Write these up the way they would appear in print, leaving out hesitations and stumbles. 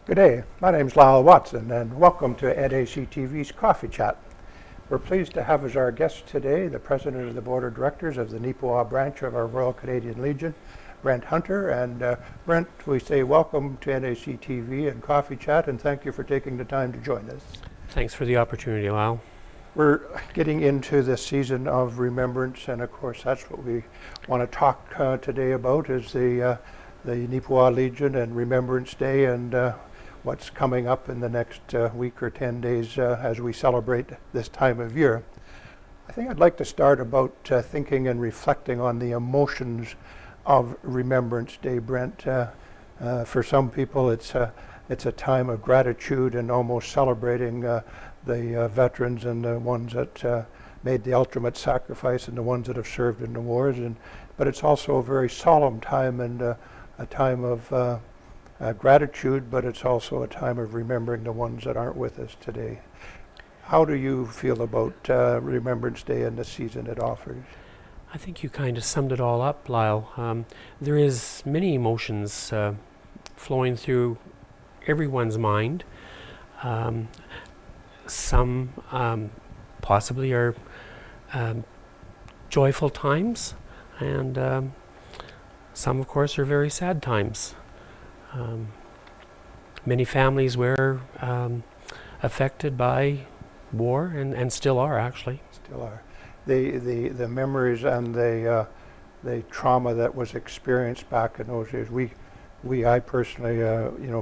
Good day. My name is Lyle Watson, and welcome to NACTV's Coffee Chat. We're pleased to have as our guest today the President of the Board of Directors of the Neepawa branch of our Royal Canadian Legion, Brent Hunter. And Brent, we say welcome to NACTV and Coffee Chat, and thank you for taking the time to join us. Thanks for the opportunity, Lyle. We're getting into the season of remembrance, and of course that's what we want to talk today about, is the Neepawa Legion and Remembrance Day, and what's coming up in the next week or 10 days as we celebrate this time of year. I think I'd like to start about thinking and reflecting on the emotions of Remembrance Day, Brent. For some people it's a time of gratitude and almost celebrating the veterans and the ones that made the ultimate sacrifice and the ones that have served in the wars. But it's also a very solemn time and a time of gratitude, but it's also a time of remembering the ones that aren't with us today. How do you feel about Remembrance Day and the season it offers? I think you kind of summed it all up, Lyle. There is many emotions flowing through everyone's mind. Some possibly are joyful times, and some, of course, are very sad times. Many families were affected by war, and still are, actually. Still are. The memories and the trauma that was experienced back in those years. I personally,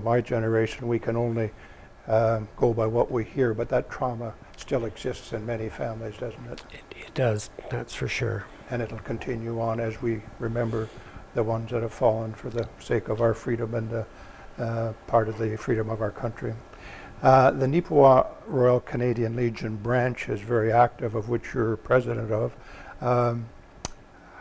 my generation, we can only go by what we hear, but that trauma still exists in many families, doesn't it? It does, that's for sure. And it'll continue on as we remember the ones that have fallen for the sake of our freedom and part of the freedom of our country. The Neepawa Royal Canadian Legion branch is very active, of which you're president of.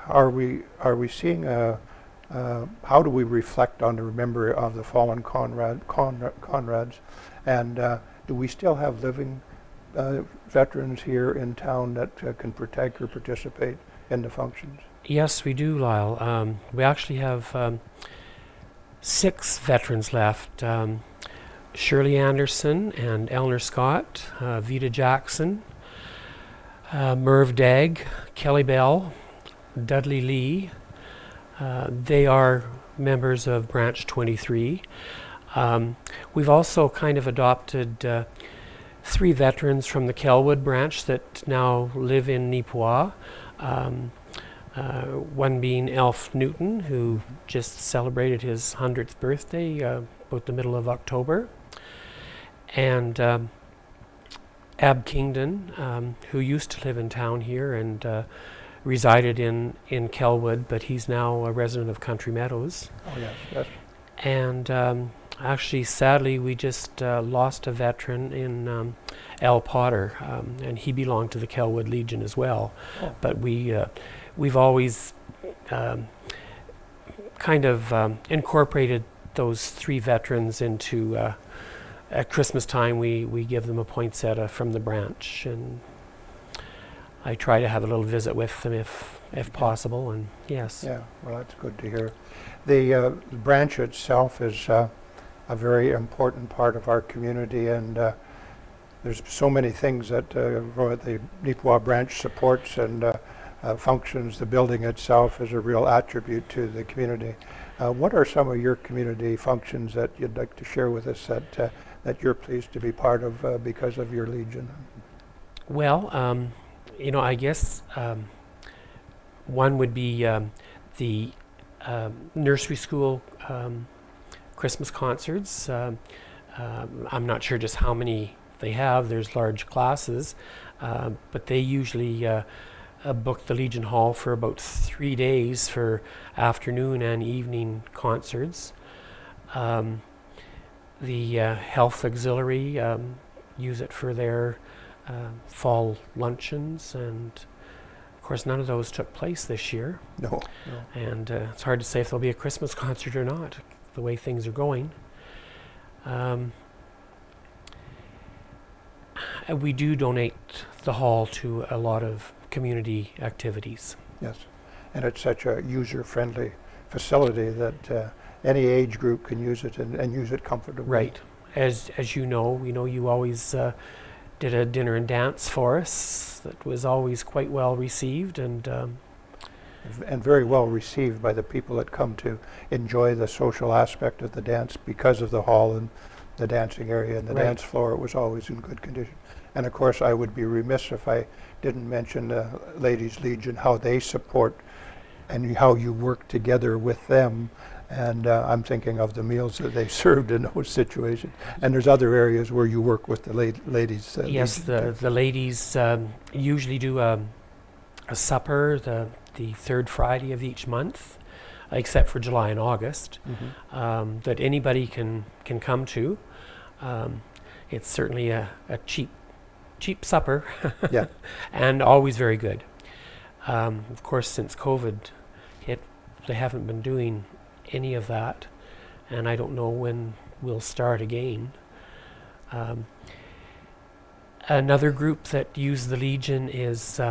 Are we seeing how do we reflect on the memory of the fallen Conrads, and do we still have living veterans here in town that can protect or participate in the functions? Yes, we do, Lyle. We actually have 6 veterans left. Shirley Anderson and Eleanor Scott, Vita Jackson, Merv Dagg, Kelly Bell, Dudley Lee. They are members of Branch 23. We've also kind of adopted 3 veterans from the Kelwood branch that now live in Neepawa. One being Alf Newton, who just celebrated his 100th birthday about the middle of October, and Ab Kingdon, who used to live in town here and resided in Kelwood, but he's now a resident of Country Meadows. Oh, yes, yes. And actually, sadly, we just lost a veteran in Al Potter, and he belonged to the Kelwood Legion as well. Oh. But we've always kind of incorporated those 3 veterans into, at Christmas time, we give them a poinsettia from the branch, and I try to have a little visit with them if possible, and yes. Yeah, well, that's good to hear. The branch itself is a very important part of our community, and there's so many things that the Neepawa branch supports and functions. The building itself is a real attribute to the community. What are some of your community functions that you'd like to share with us that you're pleased to be part of because of your Legion? Well, I guess one would be the nursery school Christmas concerts. I'm not sure just how many they have. There's large classes, but they usually book the Legion Hall for about 3 days for afternoon and evening concerts. The Health Auxiliary use it for their fall luncheons, and of course none of those took place this year. No. And it's hard to say if there'll be a Christmas concert or not, the way things are going. We do donate the hall to a lot of community activities. Yes, and it's such a user-friendly facility that any age group can use it and use it comfortably. Right, as you know, you always did a dinner and dance for us that was always quite well received, and very well received by the people that come to enjoy the social aspect of the dance because of the hall and the dancing area and the Right. dance floor. It was always in good condition. And of course, I would be remiss if I didn't mention Ladies Legion, how they support and how you work together with them. And I'm thinking of the meals that they served in those situations. And there's other areas where you work with the ladies. yes, Legion. the ladies usually do a supper the third Friday of each month, except for July and August, that anybody can come to. It's certainly a cheap supper, Yeah. and always very good. Of course, since COVID hit, they haven't been doing any of that, and I don't know when we'll start again. Another group that use the Legion is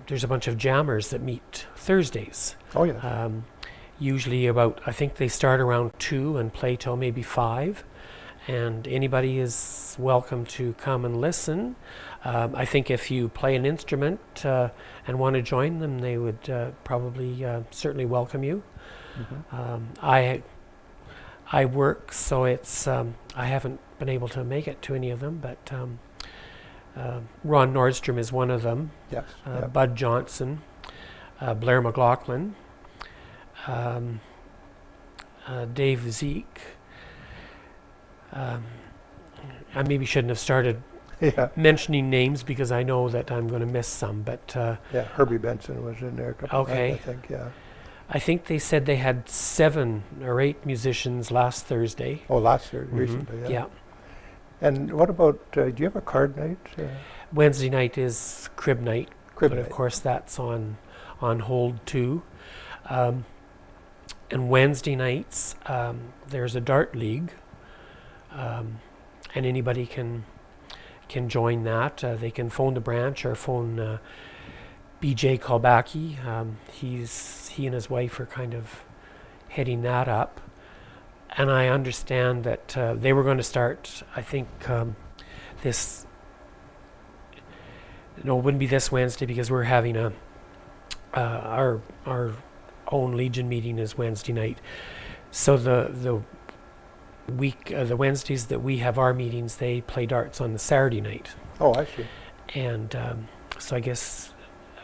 there's a bunch of jammers that meet Thursdays. Oh, yeah. Usually I think they start around 2 and play till maybe 5. And anybody is welcome to come and listen. I think if you play an instrument and want to join them, they would probably certainly welcome you. I work, so it's I haven't been able to make it to any of them, but Ron Nordstrom is one of them. Yes. Yeah. Bud Johnson, Blair McLaughlin, Dave Zeke. I maybe shouldn't have started Yeah. mentioning names because I know that I'm going to miss some, but Yeah. Herbie Benson was in there a couple of Okay. times, I think. Yeah. I think they said they had 7 or 8 musicians last Thursday. Oh, last year, recently. Yeah. Yeah. And what about? Do you have a card night? Wednesday night is crib night, Crib but night. of course that's on hold too. And Wednesday nights there's a dart league, and anybody can join that. They can phone the branch or phone BJ Kalbaki. He and his wife are kind of heading that up, and I understand that they were going to start. I think this. No, it wouldn't be this Wednesday because we're having our own Legion meeting is Wednesday night. So the Wednesdays that we have our meetings, they play darts on the Saturday night. Oh, I see. And so I guess,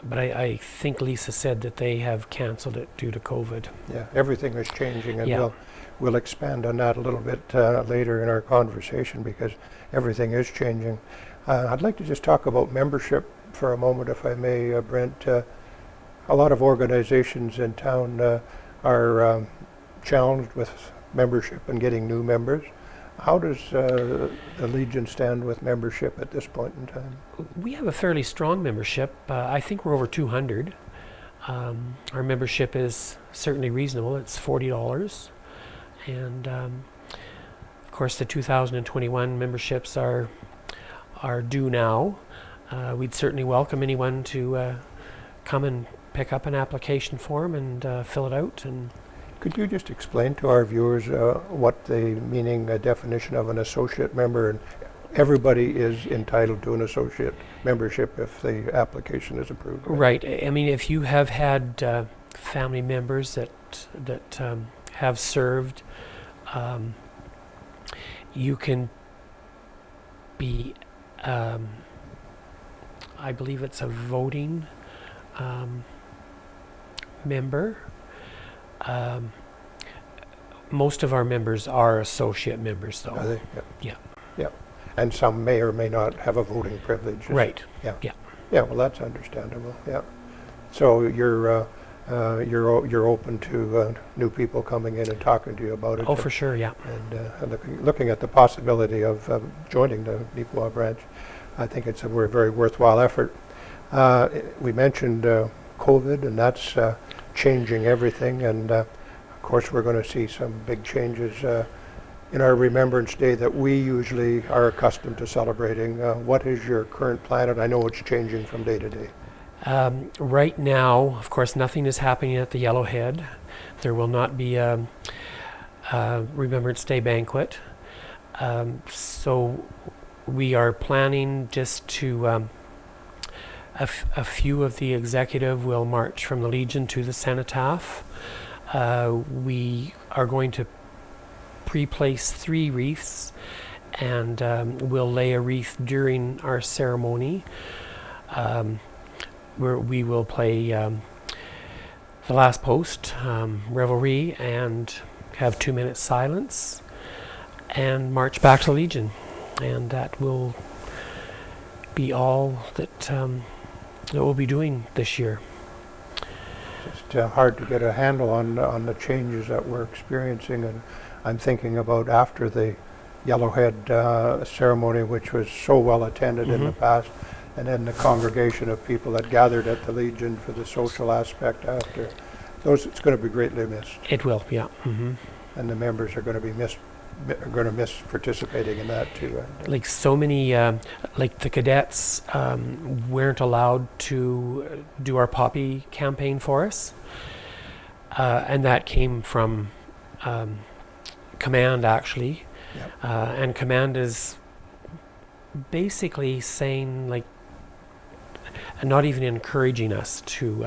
but I think Lisa said that they have canceled it due to COVID. Yeah, everything is changing, and Yeah. we'll expand on that a little bit later in our conversation because everything is changing. I'd like to just talk about membership for a moment, if I may, Brent. A lot of organizations in town are challenged with membership and getting new members. How does the Legion stand with membership at this point in time? We have a fairly strong membership. I think we're over 200. Our membership is certainly reasonable. It's $40. And of course the 2021 memberships are due now. We'd certainly welcome anyone to come and pick up an application form and fill it out. And Could you just explain to our viewers what the definition of an associate member, and everybody is entitled to an associate membership if the application is approved? right. I mean, if you have had family members that have served, you can be. I believe it's a voting member. Most of our members are associate members, though. Are they? Yeah. Yeah. And some may or may not have a voting privilege. Right. Yeah. Yeah. Yeah. Well, that's understandable. Yeah. So you're open to new people coming in and talking to you about it. Oh, for sure. Yeah. And looking at the possibility of joining the Nipawin branch, I think it's a very worthwhile effort. We mentioned COVID, and that's changing everything. And of course, we're going to see some big changes in our Remembrance Day that we usually are accustomed to celebrating. What is your current plan? And I know it's changing from day to day. Right now, of course, nothing is happening at the Yellowhead. There will not be a Remembrance Day banquet. So we are planning just to, a few of the executive will march from the Legion to the cenotaph. We are going to pre-place 3 wreaths, and we'll lay a wreath during our ceremony. Where we will play the last post, revelry, and have 2 minutes silence, and march back to the Legion. And that will be all that we'll be doing this year. It's hard to get a handle on the changes that we're experiencing, and I'm thinking about after the Yellowhead ceremony, which was so well attended in the past, and then the congregation of people that gathered at the Legion for the social aspect after. Those, it's going to be greatly missed. It will, yeah. And the members are going to miss participating in that too. Like so many, like the cadets weren't allowed to do our poppy campaign for us. And that came from command, actually. Yep. And command is basically saying, like, not even encouraging us to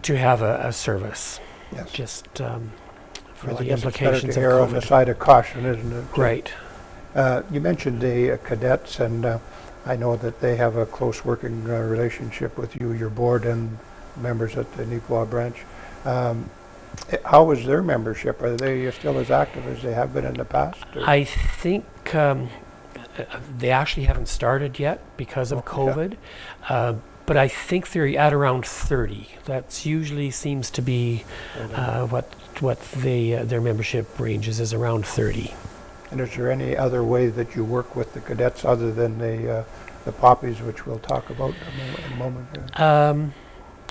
have a service. Yes. Just for Well, I the guess implications it's better of to err on the COVID. side of caution, isn't it? Right. You mentioned the cadets, and I know that they have a close working relationship with you, your board, and members at the Nipawin branch. How is their membership? Are they still as active as they have been in the past? Or? I think they actually haven't started yet because of COVID, but I think they're at around 30. That's usually seems to be what their membership ranges is around 30. And is there any other way that you work with the cadets other than the poppies, which we'll talk about in a moment?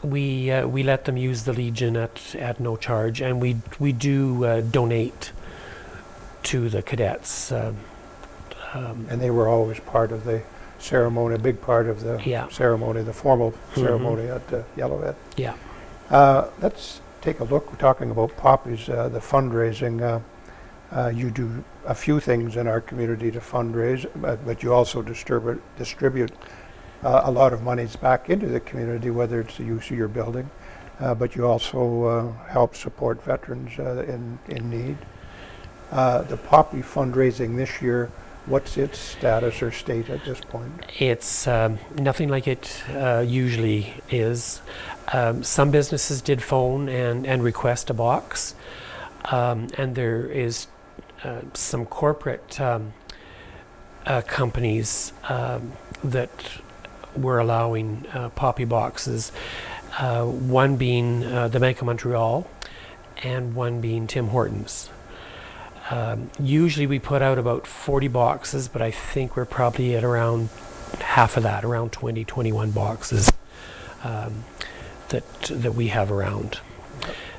We let them use the Legion at no charge, and we do donate to the cadets. And they were always part of the ceremony, a big part of the ceremony, the formal ceremony at Yellowhead. Yeah. Let's take a look. We're talking about poppies, the fundraising. You do a few things in our community to fundraise, but you also distribute a lot of monies back into the community, whether it's the use of your building, but you also help support veterans in need. The poppy fundraising this year, what's its status or state at this point? It's nothing like it usually is. Some businesses did phone and request a box, and there is some corporate companies that were allowing poppy boxes, one being the Bank of Montreal and one being Tim Hortons. Usually we put out about 40 boxes, but I think we're probably at around half of that, around 20, 21 boxes that we have around.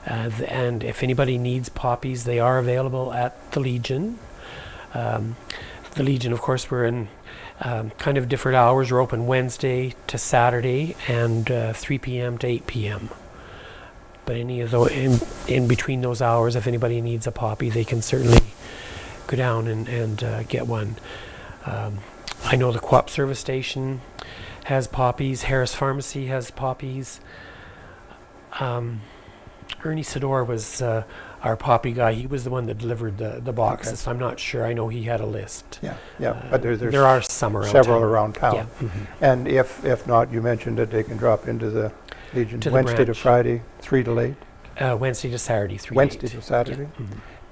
And if anybody needs poppies, they are available at the Legion. The Legion, of course, we're in kind of different hours. We're open Wednesday to Saturday and 3 p.m. to 8 p.m. But any of those in between those hours, if anybody needs a poppy, they can certainly go down and get one. I know the Co-op service station has poppies. Harris Pharmacy has poppies. Ernie Sador was our poppy guy. He was the one that delivered the boxes. Okay. So I'm not sure. I know he had a list. Yeah. But there are some around several town. Around town. Yeah. And if not, you mentioned that they can drop into the Legion to Wednesday to Friday, 3 to 8. Wednesday to Saturday, 3 Wednesday to 8. to Saturday.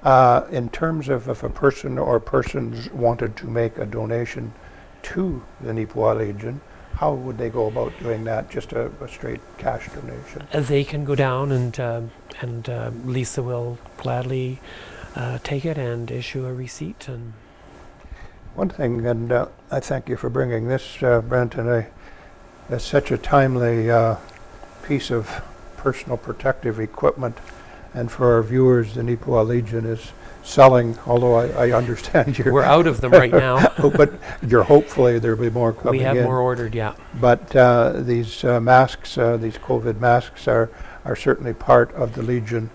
Yeah. In terms of if a person or persons wanted to make a donation to the Nipawin Legion, how would they go about doing that? Just a straight cash donation? They can go down and Lisa will gladly take it and issue a receipt. And one thing, and I thank you for bringing this, Brent, and it's such a timely piece of personal protective equipment, and for our viewers, the Nipawin Legion is selling, although I understand you're... We're out of them right now. But you're hopefully there'll be more coming in. We have more ordered, yeah. But these masks, these COVID masks are certainly part of the Legion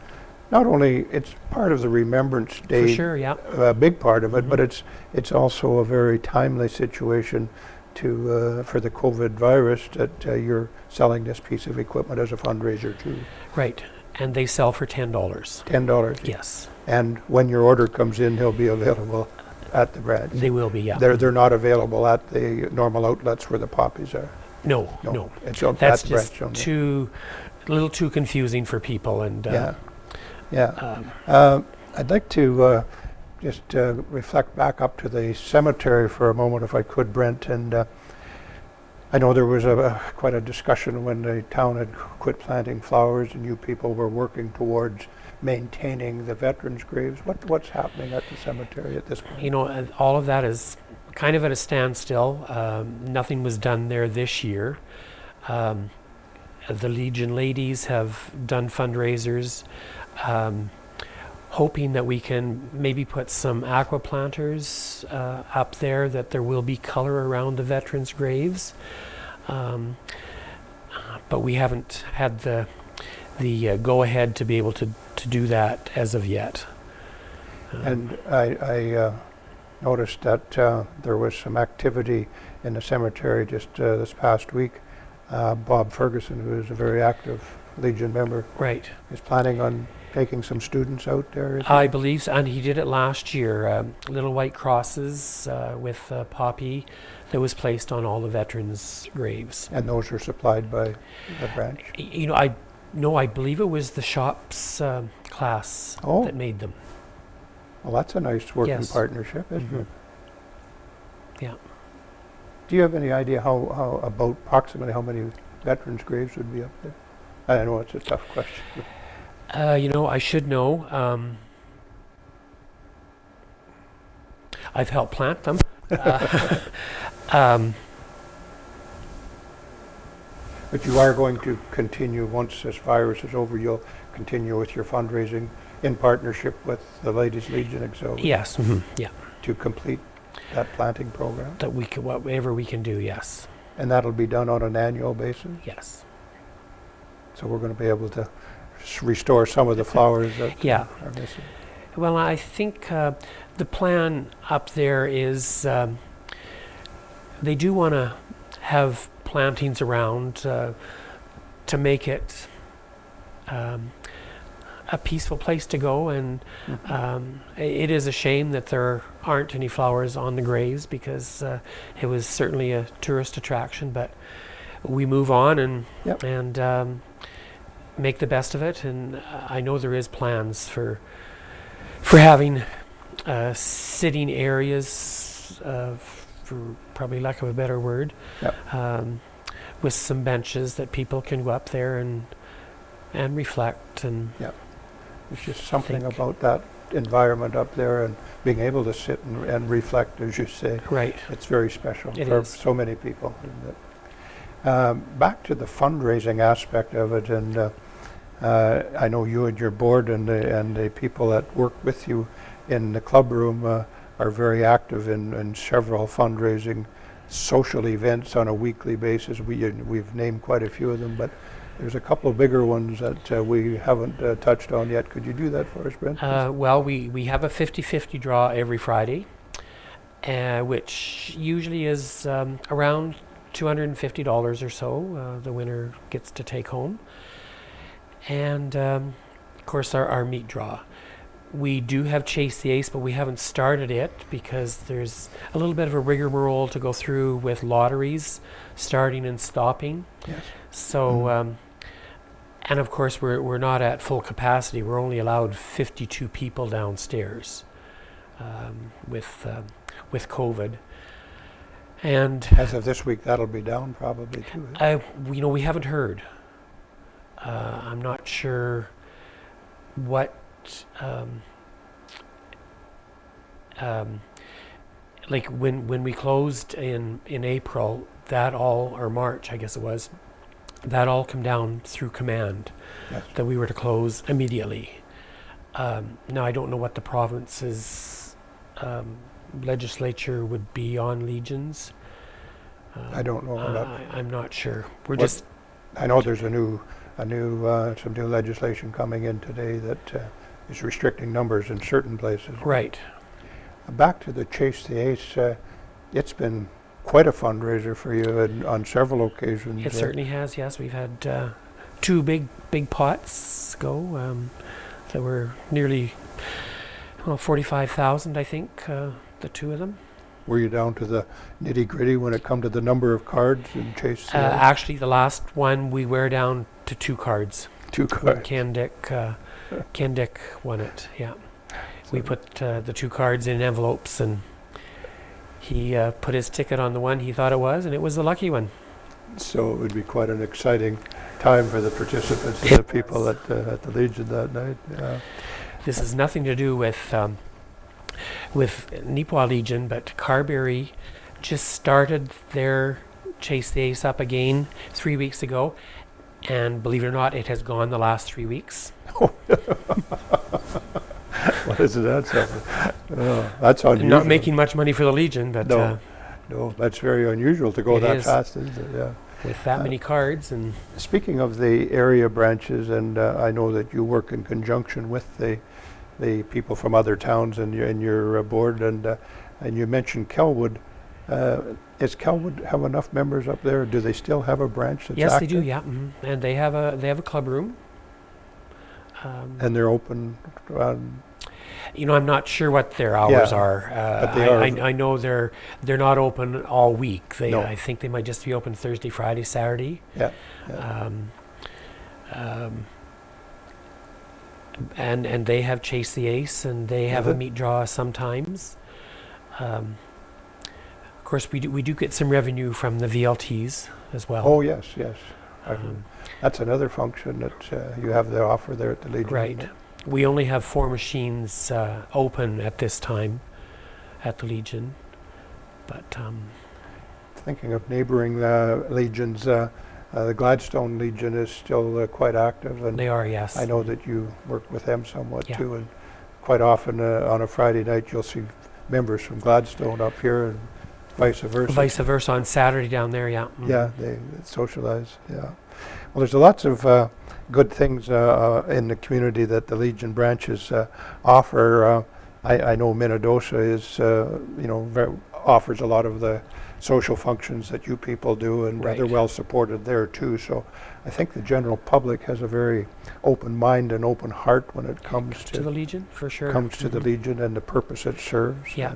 not only it's part of the Remembrance For Day, sure, yeah. a big part of it, but Mhm. it's also a very timely situation to for the COVID virus that you're selling this piece of equipment as a fundraiser too. Right. And they sell for $10. $10. Yes, And when your order comes in, they'll be available at the branch. they will be, yeah. They're not available at the normal outlets where the poppies are. No, No, no. it's at That's the just branch only. a little too confusing for people. And Yeah, yeah. I'd like to just reflect back up to the cemetery for a moment, if I could, Brent. And I know there was quite a discussion when the town had quit planting flowers, and you people were working towards maintaining the veterans' graves. What's happening at the cemetery at this point? you know, all of that is kind of at a standstill. Nothing was done there this year. The Legion ladies have done fundraisers, hoping that we can maybe put some aqua planters up there, that there will be color around the veterans' graves. But we haven't had the go-ahead to be able to do that as of yet. And I noticed that there was some activity in the cemetery just this past week. Bob Ferguson, who is a very active Legion member, Right. is planning on taking some students out there. Is he? I believe so, and he did it last year. Little white crosses with poppy that was placed on all the veterans' graves. And those are supplied by the branch. You know, I believe it was the shop's class Oh. that made them. Well, that's a nice working Yes. partnership, isn't Mhm. it? Yeah. Do you have any idea how about approximately how many veterans' graves would be up there? I know it's a tough question. You know, I should know. I've helped plant them. Um, But you are going to continue, once this virus is over, you'll continue with your fundraising in partnership with the Ladies Legion Auxiliary yes. Yeah. to complete that planting program. That we can, whatever we can do. Yes. And that'll be done on an annual basis. Yes. So we're going to be able to restore some of the flowers that Yeah. are missing. Well, I think the plan up there is they do want to have plantings around to make it a peaceful place to go, and it is a shame that there aren't any flowers on the graves, because it was certainly a tourist attraction. But we move on and Yep. and make the best of it. And I know there is plans for having sitting areas, for probably lack of a better word, Yep. with some benches that people can go up there and reflect. And There's just something think- about that environment up there and being able to sit and reflect, as you say. right. It's very special It for is. so many people. Isn't it? Back to the fundraising aspect of it, and I know you and your board and the people that work with you in the club room are very active in several fundraising social events on a weekly basis. We've named quite a few of them, but there's a couple of bigger ones that we haven't touched on yet. Could you do that for us, Brent? Well, we have a 50-50 draw every Friday, which usually is around $250 or so. The winner gets to take home. And of course our meat draw. We do have Chase the Ace, but we haven't started it because there's a little bit of a rigmarole to go through with lotteries starting and stopping. Yes. So, and of course we're not at full capacity. We're only allowed 52 people downstairs with COVID. And As of this week, that'll be down probably too. we haven't heard. I'm not sure what like when we closed in April, that all, or March I guess it was, that all come down through command, Yes. that we were to close immediately. Now I don't know what the province's legislature would be on Legions. I don't know that. I'm not sure. We're What- just I know there's some new legislation coming in today that is restricting numbers in certain places. Right. Back to the Chase the Ace, it's been quite a fundraiser for you on several occasions. It certainly has. Yes, we've had two big pots go that were nearly 45,000, I think, the two of them. Were you down to the nitty-gritty when it come to the number of cards in Chase the Ace? Actually, the last one we were down to 2 cards. 2 cards. Ken Dick won it. Yeah, we put the 2 cards in envelopes, and he put his ticket on the one he thought it was, and it was the lucky one. So it would be quite an exciting time for the participants and the people at the Legion that night. Yeah. This has nothing to do with Neepawa Legion, but Carberry just started their Chase the Ace up again 3 weeks ago, and believe it or not, it has gone the last 3 weeks. What is it? That's unusual. Not making much money for the Legion, but no, that's very unusual to go that fast, isn't it? Yeah. With that many cards. And speaking of the area branches, and I know that you work in conjunction with the people from other towns in your board, and you mentioned Kelwood. Does Kelwood have enough members up there? Do they still have a branch that's yes, active? they do. Yeah, and they have a club room. And they're open. I'm not sure what their hours are. But they are. I know they're not open all week. No. I think they might just be open Thursday, Friday, Saturday. Yeah. And they have Chase the Ace, and they have a meat draw sometimes. Of course, we do get some revenue from the VLTs as well. Oh yes. That's another function that you have the offer there at the Legion. Right. We only have 4 machines open at this time at the Legion, but thinking of neighboring legions, the Gladstone Legion is still quite active, and they are. Yes, I know that you work with them somewhat Yeah. too, and quite often on a Friday night you'll see members from Gladstone up here, and vice versa. Vice versa on Saturday down there. Yeah. Yeah, they socialize. Yeah. Well, there's lots of good things in the community that the Legion branches offer. I know Minnedosa is, offers a lot of the social functions that you people do, and Right. they're well supported there too. So I think the general public has a very open mind and open heart when it comes To the Legion, for sure. comes to the Legion and the purpose it serves. Yeah.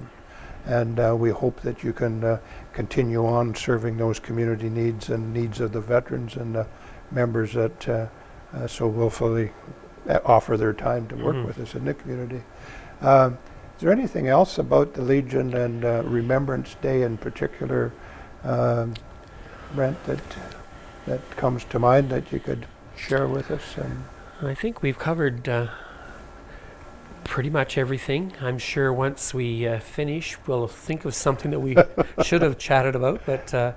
And we hope that you can continue on serving those community needs and needs of the veterans and the members that so willfully offer their time to work with us in the community. Is there anything else about the Legion and Remembrance Day in particular, Brent, that comes to mind that you could share with us? I think we've covered pretty much everything. I'm sure once we finish, we'll think of something that we should have chatted about. But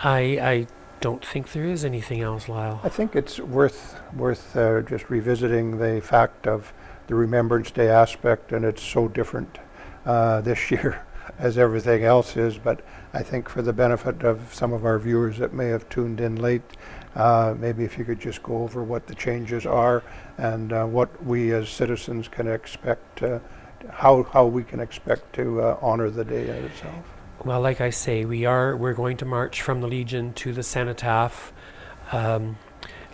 I don't think there is anything else, Lyle. I think it's worth just revisiting the fact of the Remembrance Day aspect, and it's so different this year as everything else is. But I think for the benefit of some of our viewers that may have tuned in late, maybe if you could just go over what the changes are and what we as citizens can expect, how we can expect to honor the day in itself. Well, like I say, we're going to march from the Legion to the cenotaph,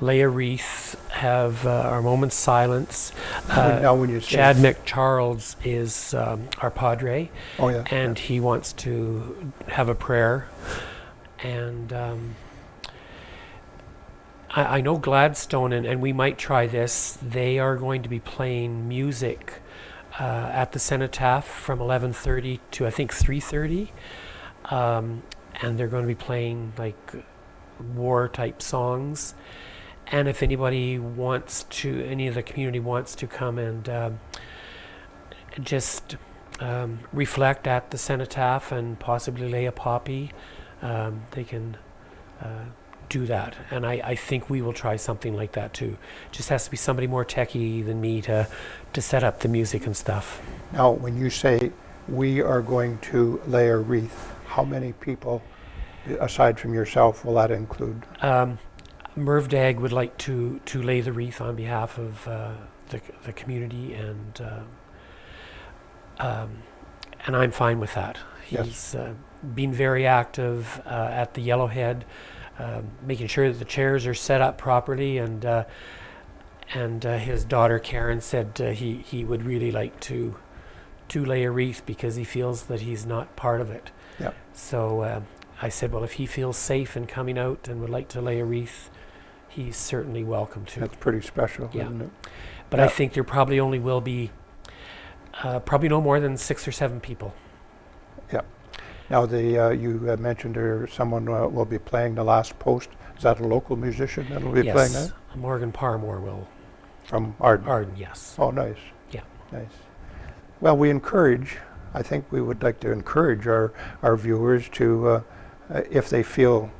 lay a wreath, have our moment's silence. Now when you say Chad McCharles is our padre, and yeah. he wants to have a prayer. And I know Gladstone, and we might try this, they are going to be playing music at the cenotaph from 11:30 to I think 3:30, and they're going to be playing like war type songs. And if anybody wants to, any of the community wants to come and just reflect at the cenotaph and possibly lay a poppy, they can do that. And I think we will try something like that too. Just has to be somebody more techie than me to set up the music and stuff. Now, when you say we are going to lay a wreath, How many people, aside from yourself, will that include? Merv Dag would like to lay the wreath on behalf of the community, and I'm fine with that. Yes. He's been very active at the Yellowhead, making sure that the chairs are set up properly, and his daughter Karen said he would really like to lay a wreath because he feels that he's not part of it. Yep. So I said, well, if he feels safe in coming out and would like to lay a wreath, he's certainly welcome to. That's pretty special, Yeah. isn't it? But I think there probably only will be probably no more than 6 or 7 people. Yeah. Now, you mentioned there someone will be playing the last post. Is that a local musician that will be playing that? Yes, Morgan Parmore will. From Arden? Arden, yes. Oh, nice. Yeah. Nice. Well, I think we would like to encourage our viewers to, if they feel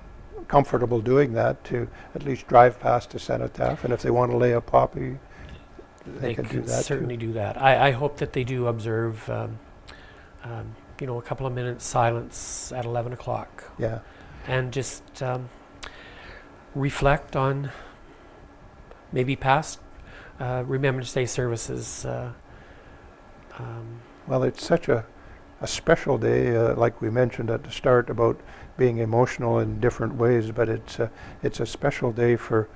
comfortable doing that, to at least drive past the cenotaph, and if they want to lay a poppy, they can do that certainly too. do that. I hope that they do observe, a couple of minutes silence at 11 o'clock. Yeah. And just reflect on maybe past Remembrance Day services. Well, it's such a special day, like we mentioned at the start about being emotional in different ways, but it's a special day for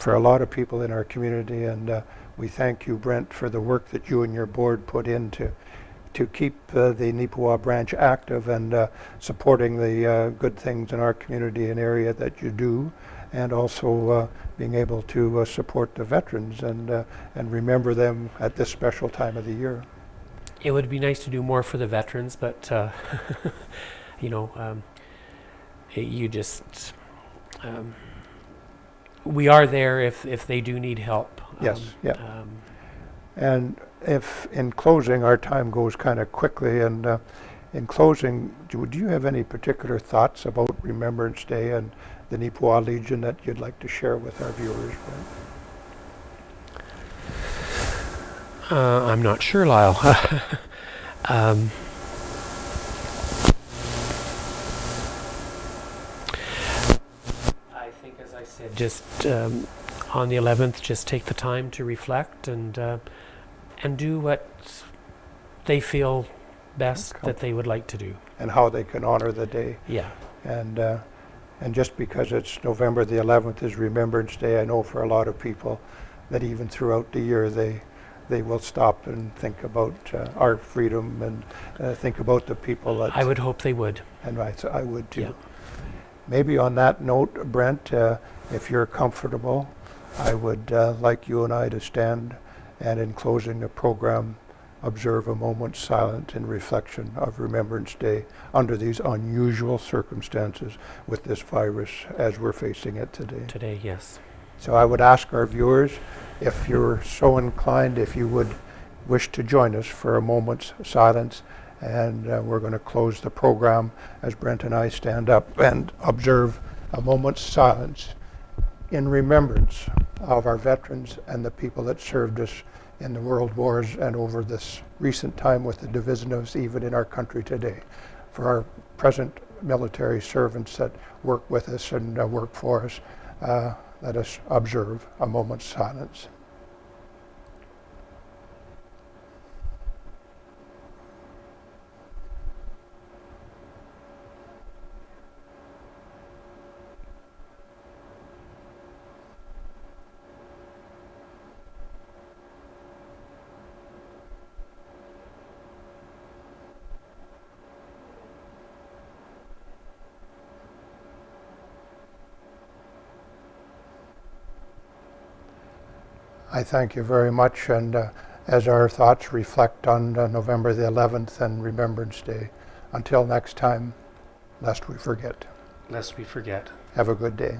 a lot of people in our community, and we thank you, Brent, for the work that you and your board put in to keep the Neepawa branch active and supporting the good things in our community and area that you do, and also being able to support the veterans and remember them at this special time of the year. It would be nice to do more for the veterans, but we are there if they do need help. Yes, yeah. And if, in closing, our time goes kind of quickly, and in closing, do you have any particular thoughts about Remembrance Day and the Neepawa Legion that you'd like to share with our viewers, Brent? I'm not sure, Lyle. I think, as I said, just on the 11th, just take the time to reflect and do what they feel best that they would like to do. And how they can honor the day. Yeah. And just because it's November the 11th is Remembrance Day, I know for a lot of people that even throughout the year they will stop and think about our freedom and think about the people that... I would hope they would. And I would too. Yeah. Maybe on that note, Brent, if you're comfortable, I would like you and I to stand and, in closing the program, observe a moment's silence in reflection of Remembrance Day under these unusual circumstances with this virus as we're facing it today. Today, yes. So I would ask our viewers, if you're so inclined, if you would wish to join us for a moment's silence, and we're going to close the program as Brent and I stand up and observe a moment's silence in remembrance of our veterans and the people that served us in the world wars and over this recent time with the divisiveness even in our country today. For our present military servants that work with us and work for us, let us observe a moment's silence. I thank you very much, and as our thoughts reflect on November the 11th and Remembrance Day, until next time, lest we forget. Lest we forget. Have a good day.